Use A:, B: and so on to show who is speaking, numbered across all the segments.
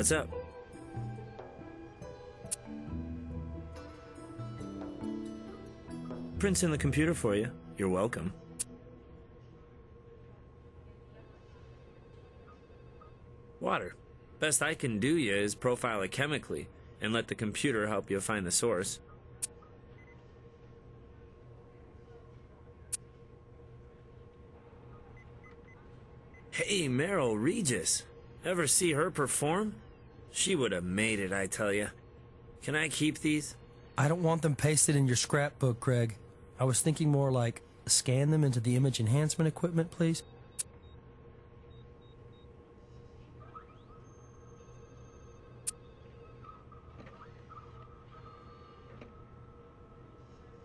A: What's up? Print's in the computer for you. You're welcome. Water. Best I can do you is profile it chemically and let the computer help you find the source. Hey, Meryl Regis. Ever see her perform? She would have made it, I tell you. Can I keep these?
B: I don't want them pasted in your scrapbook, Craig. I was thinking more like scan them into the image enhancement equipment, please.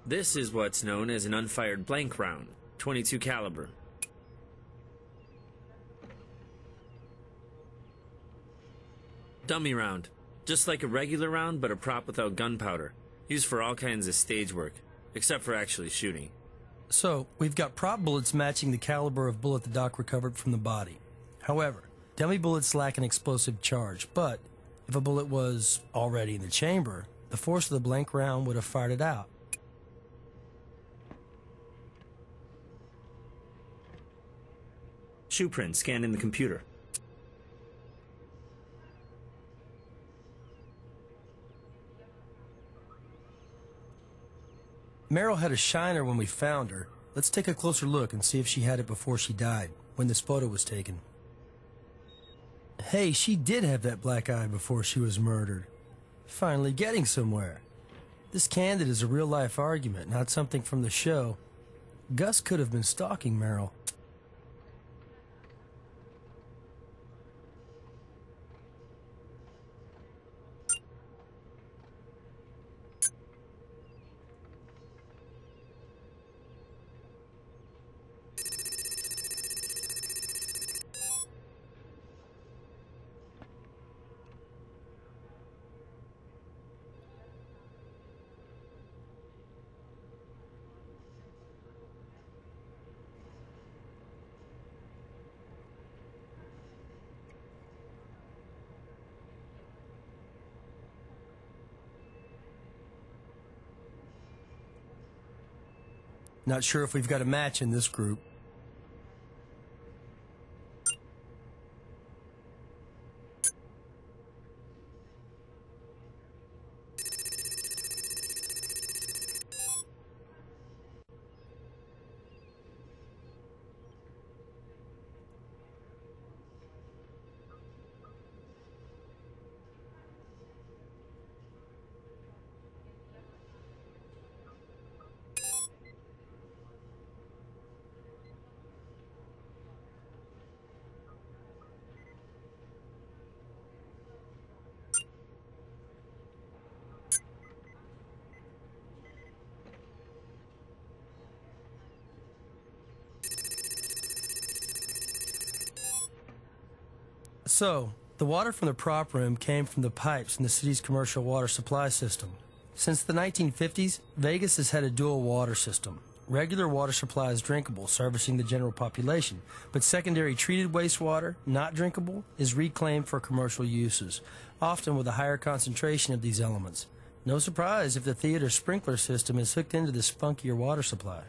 A: This is what's known as an unfired blank round, 22 caliber. Dummy round. Just like a regular round, but a prop without gunpowder. Used for all kinds of stage work, except for actually shooting.
B: So, we've got prop bullets matching the caliber of bullet the doc recovered from the body. However, dummy bullets lack an explosive charge, but if a bullet was already in the chamber, the force of the blank round would have fired it out.
A: Shoe print scanned in the computer.
B: Meryl had a shiner when we found her. Let's take a closer look and see if she had it before she died, when this photo was taken. Hey, she did have that black eye before she was murdered. Finally getting somewhere. This candid is a real-life argument, not something from the show. Gus could have been stalking Meryl. Not sure if we've got a match in this group. So, the water from the prop room came from the pipes in the city's commercial water supply system. Since the 1950s, Vegas has had a dual water system. Regular water supply is drinkable, servicing the general population, but secondary treated wastewater, not drinkable, is reclaimed for commercial uses, often with a higher concentration of these elements. No surprise if the theater sprinkler system is hooked into this funkier water supply.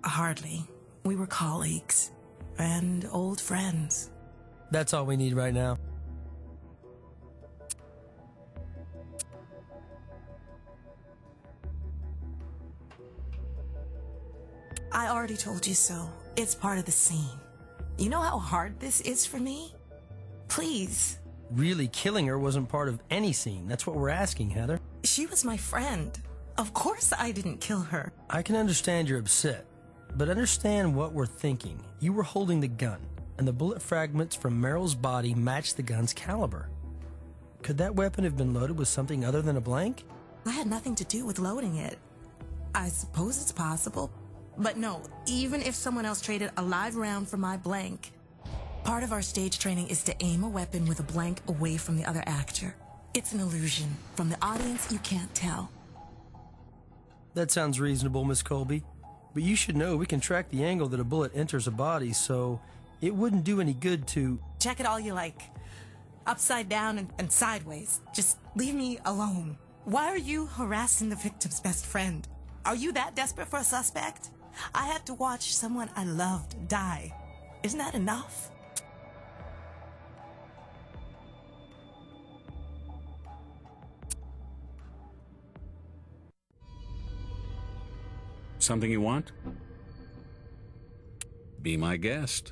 C: Hardly. We were colleagues and old friends.
B: That's all we need right now.
C: I already told you so. It's part of the scene. You know how hard this is for me? Please.
B: Really, killing her wasn't part of any scene. That's what we're asking, Heather.
C: She was my friend. Of course I didn't kill her.
B: I can understand you're upset. But understand what we're thinking. You were holding the gun, and the bullet fragments from Merrill's body matched the gun's caliber. Could that weapon have been loaded with something other than a blank?
C: I had nothing to do with loading it. I suppose it's possible. But no, even if someone else traded a live round for my blank, part of our stage training is to aim a weapon with a blank away from the other actor. It's an illusion. From the audience, you can't tell.
B: That sounds reasonable, Miss Colby. But you should know we can track the angle that a bullet enters a body, so it wouldn't do any good to...
C: Check it all you like. Upside down and sideways. Just leave me alone. Why are you harassing the victim's best friend? Are you that desperate for a suspect? I had to watch someone I loved die. Isn't that enough?
D: Something you want? Be my guest.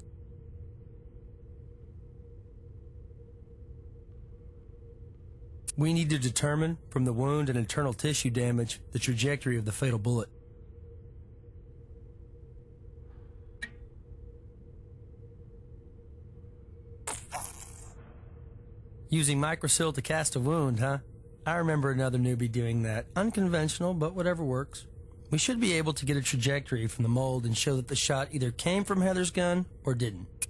B: We need to determine, from the wound and internal tissue damage, the trajectory of the fatal bullet. Using microsil to cast a wound, huh? I remember another newbie doing that. Unconventional, but whatever works. We should be able to get a trajectory from the mold and show that the shot either came from Heather's gun or didn't.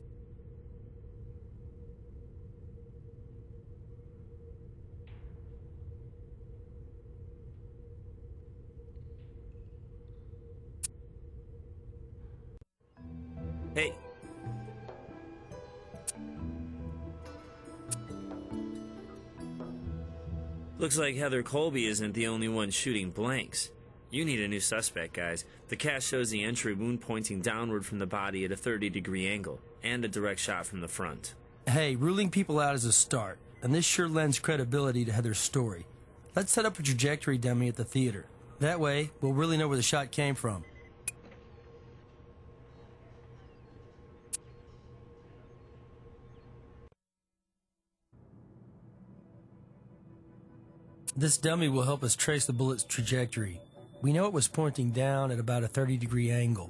A: Hey. Looks like Heather Colby isn't the only one shooting blanks. You need a new suspect, guys. The cast shows the entry wound pointing downward from the body at a 30-degree angle, and a direct shot from the front.
B: Hey, ruling people out is a start, and this sure lends credibility to Heather's story. Let's set up a trajectory dummy at the theater. That way, we'll really know where the shot came from. This dummy will help us trace the bullet's trajectory. We know it was pointing down at about a 30-degree angle.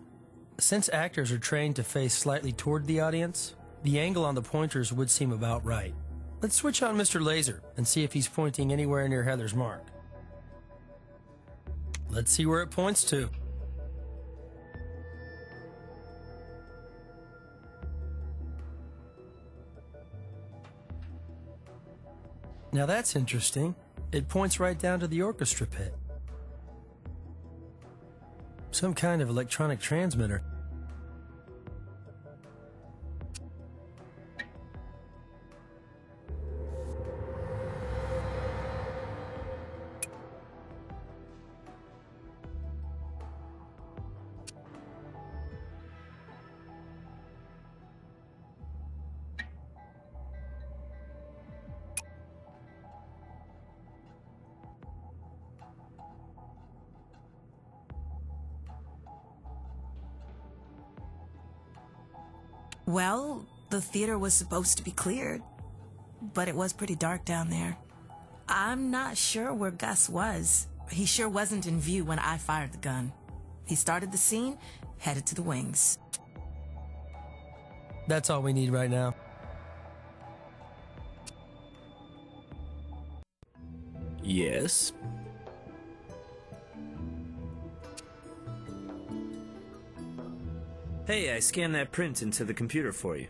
B: Since actors are trained to face slightly toward the audience, the angle on the pointers would seem about right. Let's switch on Mr. Laser and see if he's pointing anywhere near Heather's mark. Let's see where it points to. Now that's interesting. It points right down to the orchestra pit. Some kind of electronic transmitter.
C: Well, the theater was supposed to be cleared, but it was pretty dark down there. I'm not sure where Gus was. He sure wasn't in view when I fired the gun. He started the scene, headed to the wings.
B: That's all we need right now.
A: Yes? Hey, I scanned that print into the computer for you.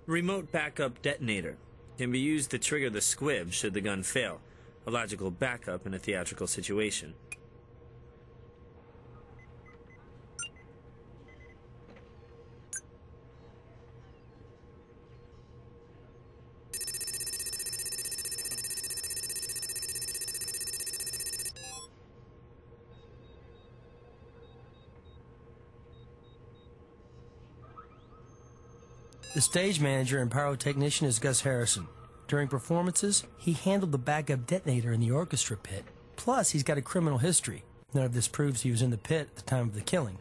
A: Remote backup detonator. Can be used to trigger the squib should the gun fail. A logical backup in a theatrical situation.
B: The stage manager and pyrotechnician is Gus Harrison. During performances, he handled the backup detonator in the orchestra pit. Plus, he's got a criminal history. None of this proves he was in the pit at the time of the killing.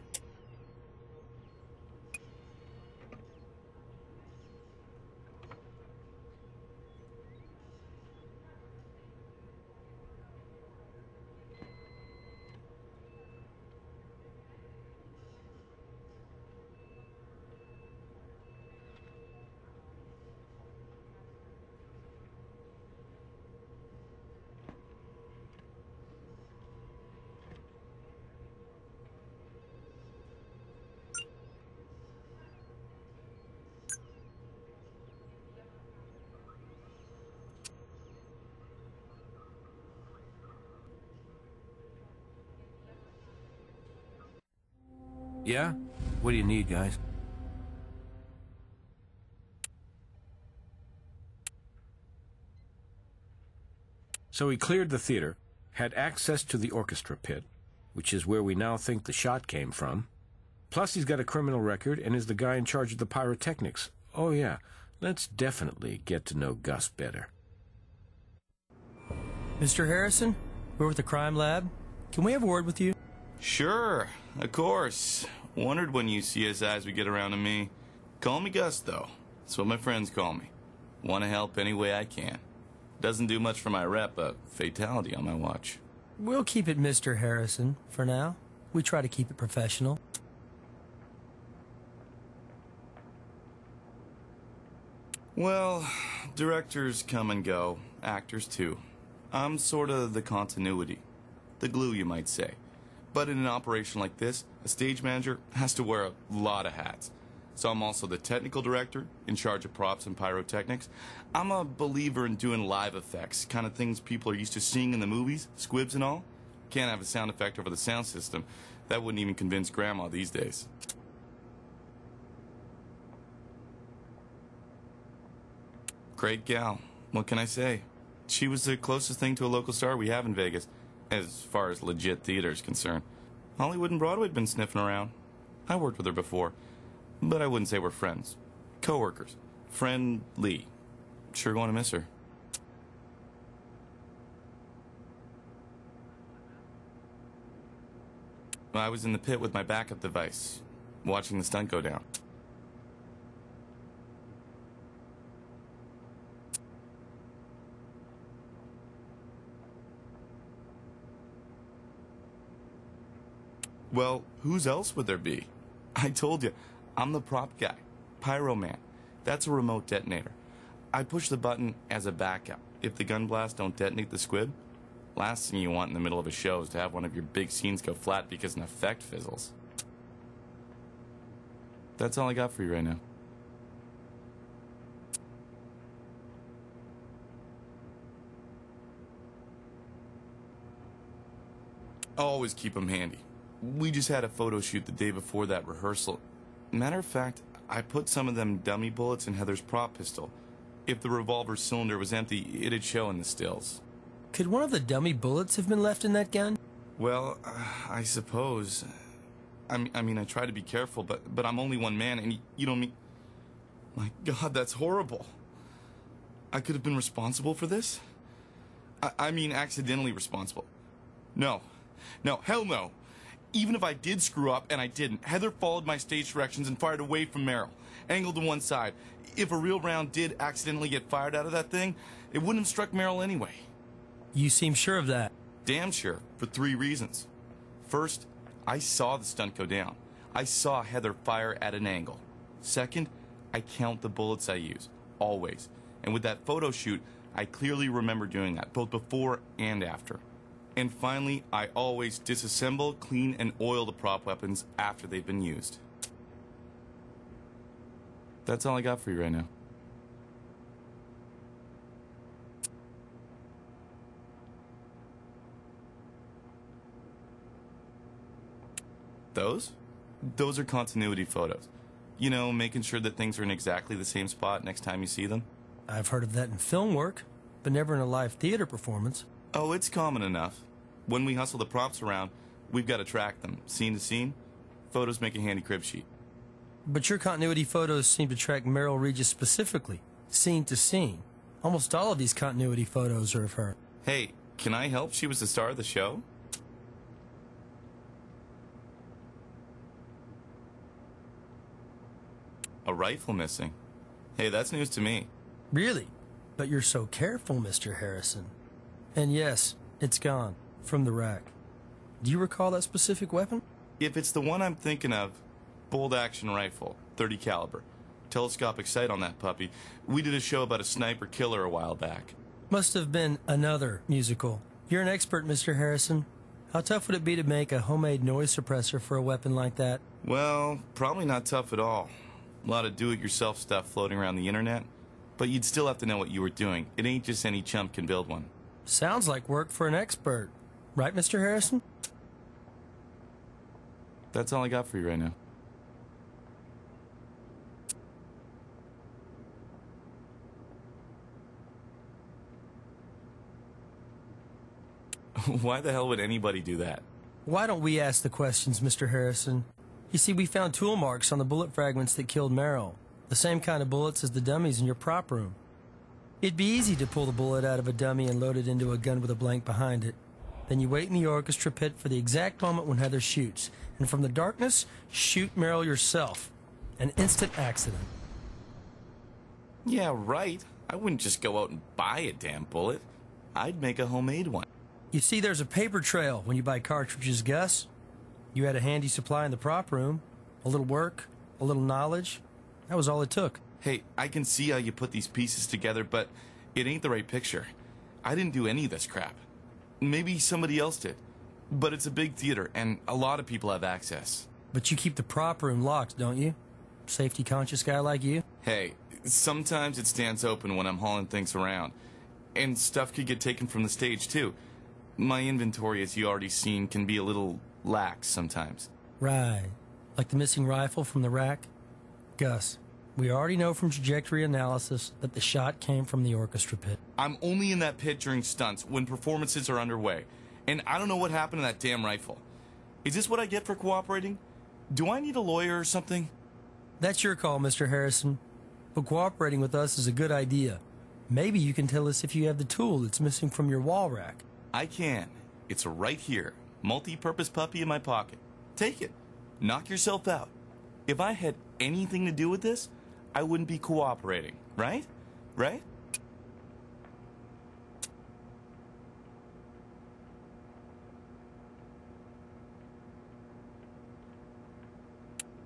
E: Yeah? What do you need, guys?
F: So he cleared the theater, had access to the orchestra pit, which is where we now think the shot came from. Plus he's got a criminal record and is the guy in charge of the pyrotechnics. Oh yeah, let's definitely get to know Gus better.
B: Mr. Harrison, we're with the crime lab. Can we have a word with you?
G: Sure, of course. Wondered when you CSIs would get around to me. Call me Gus, though. That's what my friends call me. Want to help any way I can. Doesn't do much for my rep, but fatality on my watch.
B: We'll keep it Mr. Harrison for now. We try to keep it professional.
G: Well, directors come and go, actors too. I'm sort of the continuity. The glue, you might say. But in an operation like this, a stage manager has to wear a lot of hats. So I'm also the technical director, in charge of props and pyrotechnics. I'm a believer in doing live effects, kind of things people are used to seeing in the movies, squibs and all. Can't have a sound effect over the sound system. That wouldn't even convince Grandma these days. Great gal. What can I say? She was the closest thing to a local star we have in Vegas, as far as legit theater is concerned. Hollywood and Broadway had been sniffing around. I worked with her before, but I wouldn't say we're friends. Co-workers. Friendly. Sure going to miss her. I was in the pit with my backup device, watching the stunt go down. Well, whose else would there be? I told you, I'm the prop guy, Pyro Man. That's a remote detonator. I push the button as a backup. If the gun blasts don't detonate the squib, last thing you want in the middle of a show is to have one of your big scenes go flat because an effect fizzles. That's all I got for you right now. Always keep them handy. We just had a photo shoot the day before that rehearsal. Matter of fact, I put some of them dummy bullets in Heather's prop pistol. If the revolver cylinder was empty, it'd show in the stills.
B: Could one of the dummy bullets have been left in that gun?
G: Well, I suppose. I mean, I try to be careful, but I'm only one man, and you don't mean... My God, that's horrible. I could have been responsible for this? I mean, accidentally responsible. No, hell no. Even if I did screw up, and I didn't, Heather followed my stage directions and fired away from Meryl, angled to one side. If a real round did accidentally get fired out of that thing, it wouldn't have struck Meryl anyway.
B: You seem sure of that.
G: Damn sure, for 3 reasons. First, I saw the stunt go down. I saw Heather fire at an angle. Second, I count the bullets I use, always. And with that photo shoot, I clearly remember doing that, both before and after. And finally, I always disassemble, clean, and oil the prop weapons after they've been used. That's all I got for you right now. Those are continuity photos. You know, making sure that things are in exactly the same spot next time you see them.
B: I've heard of that in film work, but never in a live theater performance.
G: Oh, it's common enough. When we hustle the props around, we've got to track them, scene to scene. Photos make a handy crib sheet.
B: But your continuity photos seem to track Meryl Regis specifically, scene to scene. Almost all of these continuity photos are of her.
G: Hey, can I help? She was the star of the show. A rifle missing. Hey, that's news to me.
B: Really? But you're so careful, Mr. Harrison. And yes, it's gone. From the rack. Do you recall that specific weapon?
G: If it's the one I'm thinking of, bolt action rifle, 30 caliber. Telescopic sight on that puppy. We did a show about a sniper killer a while back.
B: Must have been another musical. You're an expert, Mr. Harrison. How tough would it be to make a homemade noise suppressor for a weapon like that?
G: Well, probably not tough at all. A lot of do-it-yourself stuff floating around the internet. But you'd still have to know what you were doing. It ain't just any chump can build one.
B: Sounds like work for an expert. Right, Mr. Harrison?
G: That's all I got for you right now. Why the hell would anybody do that?
B: Why don't we ask the questions, Mr. Harrison? You see, we found tool marks on the bullet fragments that killed Merrill. The same kind of bullets as the dummies in your prop room. It'd be easy to pull the bullet out of a dummy and load it into a gun with a blank behind it. Then you wait in the orchestra pit for the exact moment when Heather shoots. And from the darkness, shoot Merrill yourself. An instant accident.
G: Yeah, right. I wouldn't just go out and buy a damn bullet. I'd make a homemade one.
B: You see, there's a paper trail when you buy cartridges, Gus. You had a handy supply in the prop room. A little work, a little knowledge. That was all it took.
G: Hey, I can see how you put these pieces together, but it ain't the right picture. I didn't do any of this crap. Maybe somebody else did. But it's a big theater, and a lot of people have access.
B: But you keep the prop room locked, don't you? Safety-conscious guy like you?
G: Hey, sometimes it stands open when I'm hauling things around. And stuff could get taken from the stage, too. My inventory, as you already seen, can be a little lax sometimes.
B: Right. Like the missing rifle from the rack? Gus, we already know from trajectory analysis that the shot came from the orchestra pit.
G: I'm only in that pit during stunts, when performances are underway. And I don't know what happened to that damn rifle. Is this what I get for cooperating? Do I need a lawyer or something?
B: That's your call, Mr. Harrison. But cooperating with us is a good idea. Maybe you can tell us if you have the tool that's missing from your wall rack.
G: I can. It's right here. Multi-purpose puppy in my pocket. Take it. Knock yourself out. If I had anything to do with this, I wouldn't be cooperating, right? Right?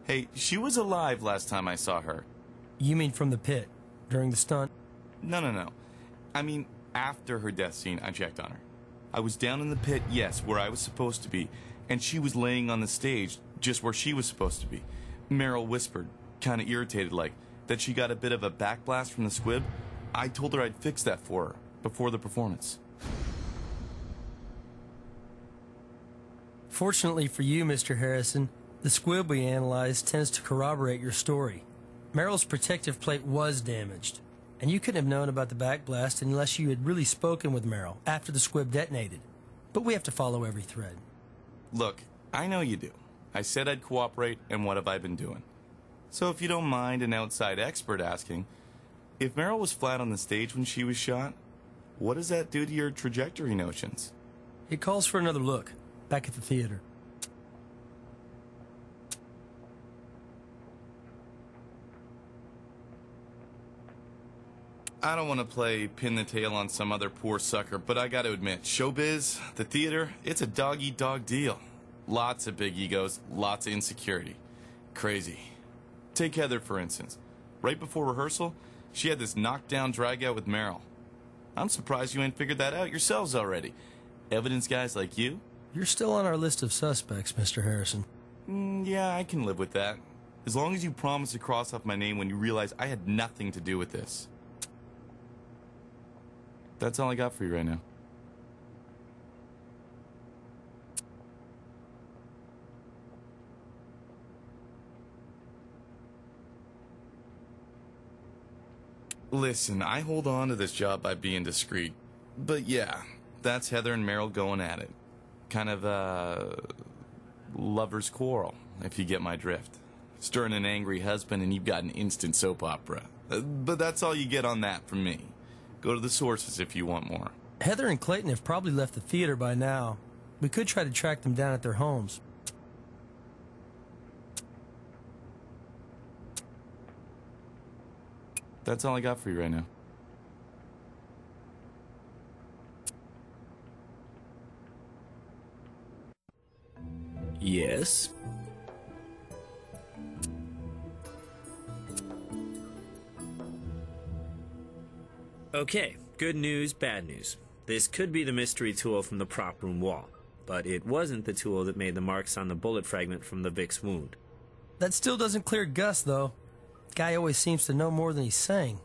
G: Hey, she was alive last time I saw her.
B: You mean from the pit, during the stunt?
G: No. I mean, after her death scene, I checked on her. I was down in the pit, yes, where I was supposed to be, and she was laying on the stage, just where she was supposed to be. Merrill whispered, kind of irritated like, that she got a bit of a backblast from the squib. I told her I'd fix that for her, before the performance.
B: Fortunately for you, Mr. Harrison, the squib we analyzed tends to corroborate your story. Merrill's protective plate was damaged, and you couldn't have known about the backblast unless you had really spoken with Merrill after the squib detonated. But we have to follow every thread.
G: Look, I know you do. I said I'd cooperate, and what have I been doing? So if you don't mind an outside expert asking, if Merrill was flat on the stage when she was shot, what does that do to your trajectory notions?
B: It calls for another look, back at the theater.
G: I don't want to play pin the tail on some other poor sucker, but I got to admit, showbiz, the theater, it's a dog-eat-dog deal. Lots of big egos, lots of insecurity. Crazy. Take Heather, for instance. Right before rehearsal, she had this knockdown drag-out with Merrill. I'm surprised you ain't figured that out yourselves already. Evidence guys like you?
B: You're still on our list of suspects, Mr. Harrison.
G: Yeah, I can live with that. As long as you promise to cross off my name when you realize I had nothing to do with this. That's all I got for you right now. Listen, I hold on to this job by being discreet. But yeah, that's Heather and Merrill going at it. Kind of a lover's quarrel, if you get my drift. Stirring an angry husband and you've got an instant soap opera. But that's all you get on that from me. Go to the sources if you want more.
B: Heather and Clayton have probably left the theater by now. We could try to track them down at their homes.
G: That's all I got for you right now.
A: Yes? Okay, good news, bad news. This could be the mystery tool from the prop room wall, but it wasn't the tool that made the marks on the bullet fragment from the Vic's wound.
B: That still doesn't clear Gus, though. Guy always seems to know more than he's saying.